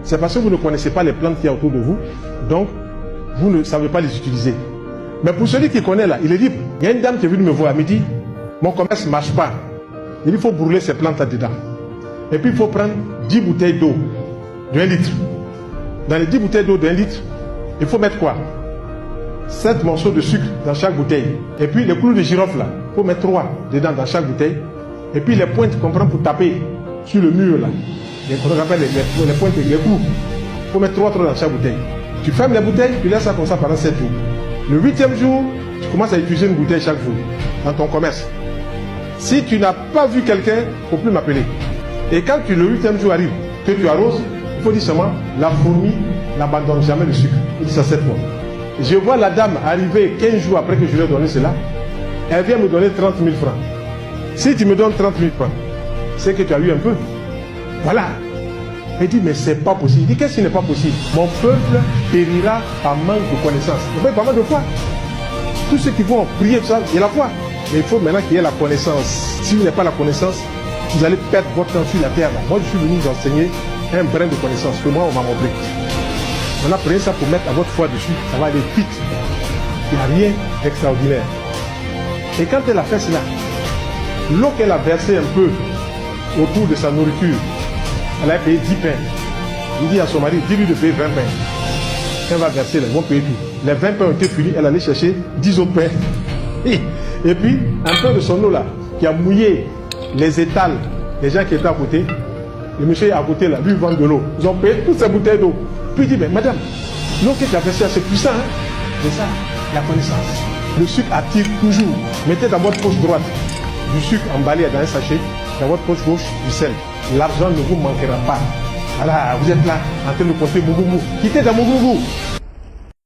C'est parce que vous ne connaissez pas les plantes qu'il y a autour de vous, donc vous ne savez pas les utiliser. Mais pour celui qui connaît là, il est libre. Il y a une dame qui est venue me voir, elle me dit, mon commerce ne marche pas. Il faut brûler ces plantes là-dedans. Et puis il faut prendre 10 bouteilles d'eau de 1 litre. Dans les 10 bouteilles d'eau de 1 litre, il faut mettre quoi? 7 morceaux de sucre dans chaque bouteille. Et puis les clous de girofle là, il faut mettre 3 dedans dans chaque bouteille. Et puis les pointes qu'on prend pour taper sur le mur là, on appelle les pointes, les clous. Il faut mettre 3 dans chaque bouteille. Tu fermes les bouteilles, tu laisses ça comme ça pendant 7 jours. Le 8e jour, tu commences à utiliser une bouteille chaque jour dans ton commerce. Si tu n'as pas vu quelqu'un, il ne faut plus m'appeler. Et quand le 8e jour arrive, que tu arroses, il faut dire seulement, la fourmi n'abandonne jamais le sucre. Il dit ça 7 fois. Je vois la dame arriver 15 jours après que je lui ai donné cela. Elle vient me donner 30 000 francs. Si tu me donnes 30 000 francs, c'est que tu as eu un peu. Voilà. Elle dit, mais c'est pas possible. Il dit, qu'est-ce qui n'est pas possible? Mon peuple périra par manque de connaissance. Il faut pas mal de foi. Tous ceux qui vont prier, ça, il y a la foi. Mais il faut maintenant qu'il y ait la connaissance. Si vous n'avez pas la connaissance, vous allez perdre votre temps sur la terre. Moi, je suis venu vous enseigner un brin de connaissance que moi, on m'a montré. On a pris ça pour mettre à votre foi dessus. Ça va aller vite. Il n'y a rien d'extraordinaire. Et quand elle a fait cela, l'eau qu'elle a versée un peu autour de sa nourriture, elle a payé 10 pains. Il dit à son mari, dis-lui de payer 20 pains. Elle va verser, ils vont payer tout. Les 20 pains ont été finis, elle allait chercher 10 autres pains. Et puis, un peu de son eau là, qui a mouillé les étals des gens qui étaient à côté. Le monsieur est à côté là, lui il vend de l'eau. Ils ont payé toutes ces bouteilles d'eau. Puis il dit, mais madame, l'eau que tu as versée, c'est puissant, hein? C'est ça, la connaissance. Le sucre attire toujours. Mettez dans votre poche droite du sucre emballé dans un sachet, dans votre poche gauche du sel. L'argent ne vous manquera pas. Voilà, vous êtes là, en train de compter Mougoumou. Quittez dans Mougoumou.